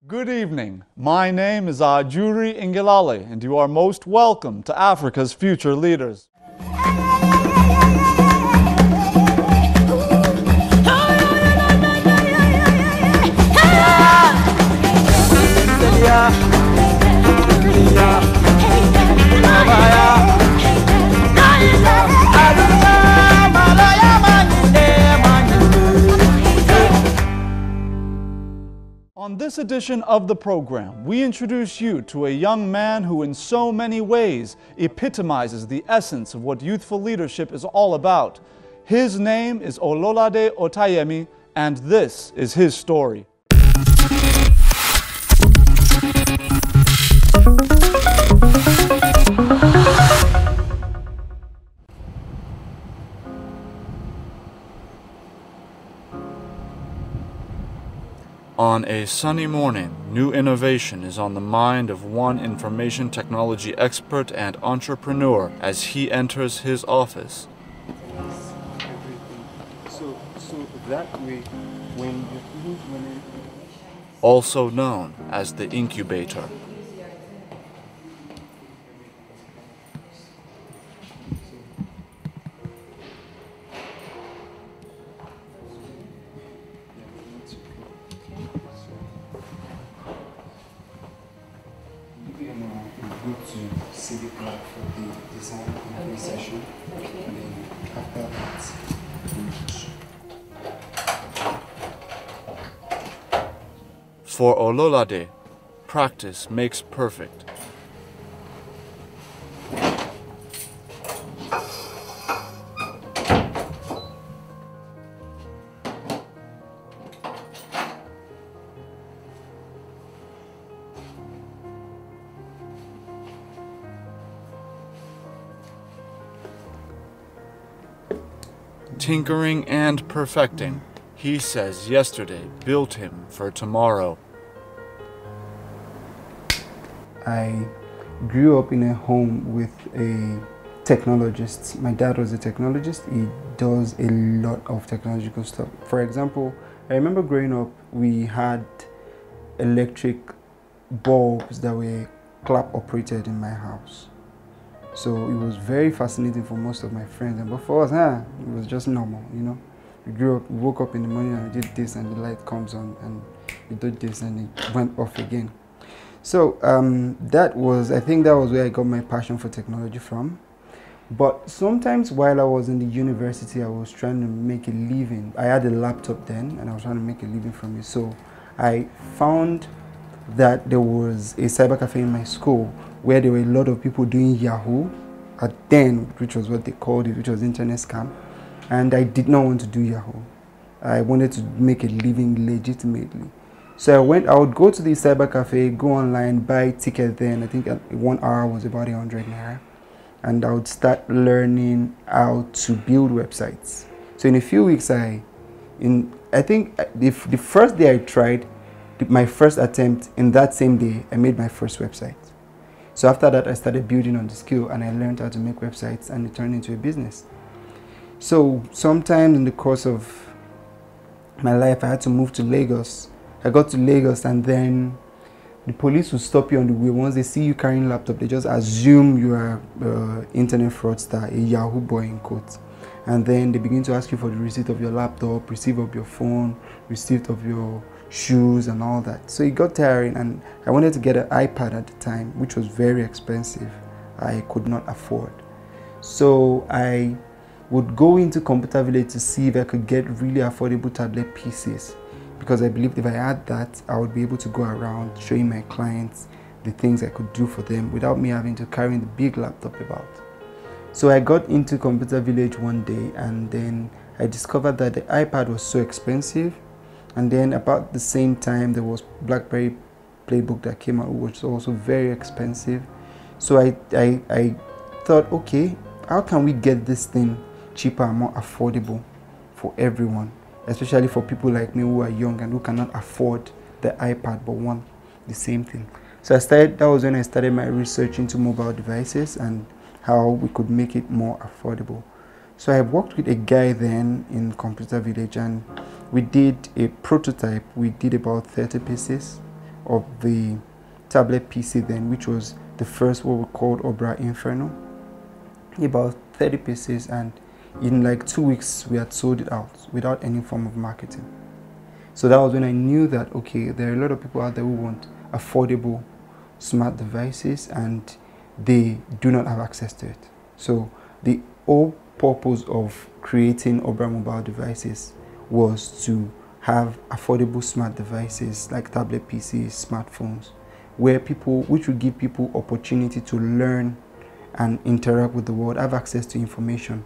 Good evening. My name is Ajuri Ingilale, and you are most welcome to Africa's Future Leaders. On this edition of the program, we introduce you to a young man who in so many ways epitomizes the essence of what youthful leadership is all about. His name is Ololade Otayemi, and this is his story. On a sunny morning, new innovation is on the mind of one information technology expert and entrepreneur as he enters his office. So that way, when you Also known as the incubator. go to Civic Lab for the design and session, and then after that, For Ololade, practice makes perfect. Tinkering and perfecting, he says yesterday built him for tomorrow. I grew up in a home with a technologist. My dad was a technologist. He does a lot of technological stuff. For example, I remember growing up, we had electric bulbs that were clap operated in my house. So it was very fascinating for most of my friends, and but for us, it was just normal, you know. We grew up, we woke up in the morning and we did this, and the light comes on, and we did this, and it went off again. So I think that was where I got my passion for technology from. But sometimes while I was in the university, I was trying to make a living. I had a laptop then, and I was trying to make a living from it. So I found that there was a cyber cafe in my school where there were a lot of people doing Yahoo at then, which was what they called it, which was internet scam. And I did not want to do Yahoo. I wanted to make a living legitimately. So I would go to the cyber cafe, go online, buy ticket then. I think 1 hour was about 100 naira. And I would start learning how to build websites. So in a few weeks, I think the first day I tried, my first attempt, in that same day, I made my first website. So after that, I started building on the skill, and I learned how to make websites, and it turned into a business. So sometimes in the course of my life, I had to move to Lagos. I got to Lagos, and then the police will stop you on the way. Once they see you carrying a laptop, they just assume you are an internet fraudster, a Yahoo boy in quotes. And then they begin to ask you for the receipt of your laptop, receipt of your phone, receipt of your shoes and all that. So it got tiring, and I wanted to get an iPad at the time, which was very expensive. I could not afford. So I would go into Computer Village to see if I could get really affordable tablet PCs, because I believed if I had that, I would be able to go around showing my clients the things I could do for them without me having to carry the big laptop about. So I got into Computer Village one day, and then I discovered that the iPad was so expensive. And then about the same time, there was BlackBerry Playbook that came out, which was also very expensive. So I thought, okay, how can we get this thing cheaper and more affordable for everyone, especially for people like me who are young and who cannot afford the iPad but want the same thing. So that was when I started my research into mobile devices and how we could make it more affordable. So I worked with a guy then in Computer Village, and we did a prototype. We did about 30 pieces, of the tablet PC then, which was the first what we called Opera Inferno, about 30 pieces, and in like 2 weeks we had sold it out without any form of marketing. So that was when I knew that, okay, there are a lot of people out there who want affordable smart devices and they do not have access to it. So the whole purpose of creating Opera mobile devices was to have affordable smart devices like tablet PCs, smartphones, which would give people opportunity to learn and interact with the world, have access to information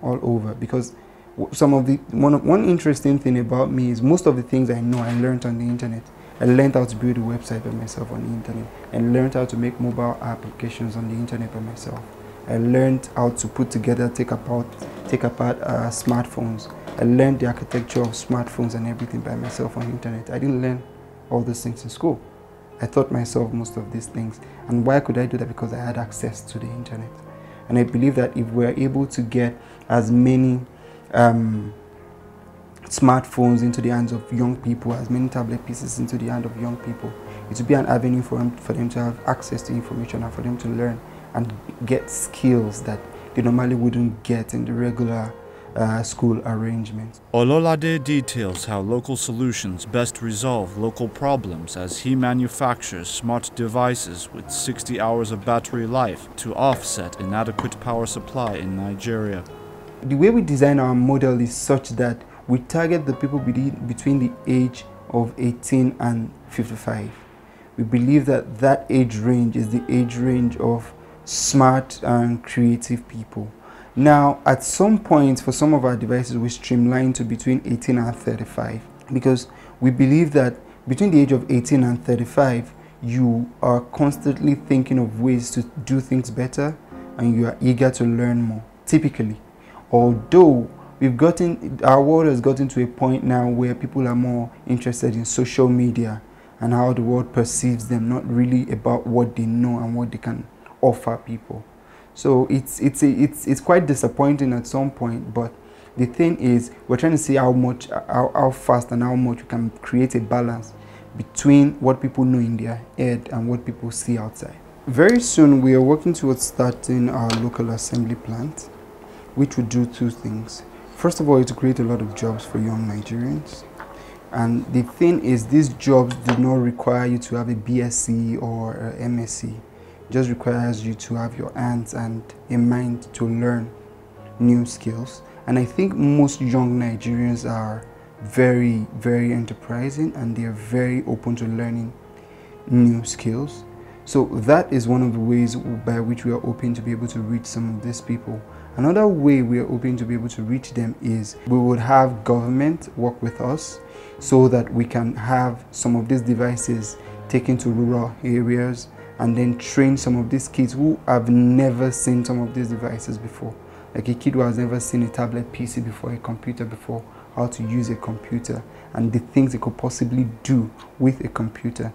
all over. Because one interesting thing about me is most of the things I know I learned on the internet. I learned how to build a website by myself on the internet. I learned how to make mobile applications on the internet by myself. I learned how to put together, take apart smartphones. I learned the architecture of smartphones and everything by myself on the internet. I didn't learn all these things in school. I taught myself most of these things. And why could I do that? Because I had access to the internet. And I believe that if we're able to get as many smartphones into the hands of young people, as many tablet pieces into the hand of young people, it would be an avenue for them to have access to information and for them to learn and get skills that they normally wouldn't get in the regular school arrangements. Ololade details how local solutions best resolve local problems as he manufactures smart devices with 60 hours of battery life to offset inadequate power supply in Nigeria. The way we design our model is such that we target the people between the age of 18 and 55. We believe that that age range is the age range of smart and creative people. Now, at some point, for some of our devices, we streamline to between 18 and 35, because we believe that between the age of 18 and 35, you are constantly thinking of ways to do things better and you are eager to learn more, typically. Although our world has gotten to a point now where people are more interested in social media and how the world perceives them, not really about what they know and what they can offer people. So it's quite disappointing at some point, but the thing is, we're trying to see how fast and how much we can create a balance between what people know in their head and what people see outside. Very soon we are working towards starting our local assembly plant, which would do two things. First of all, it's to create a lot of jobs for young Nigerians. And the thing is, these jobs do not require you to have a BSc or a MSc. It just requires you to have your hands and a mind to learn new skills. And I think most young Nigerians are very, very enterprising and they are very open to learning new skills. So that is one of the ways by which we are hoping to be able to reach some of these people. Another way we are hoping to be able to reach them is we would have government work with us so that we can have some of these devices taken to rural areas and then train some of these kids who have never seen some of these devices before. Like a kid who has never seen a tablet PC before, a computer before, how to use a computer and the things they could possibly do with a computer.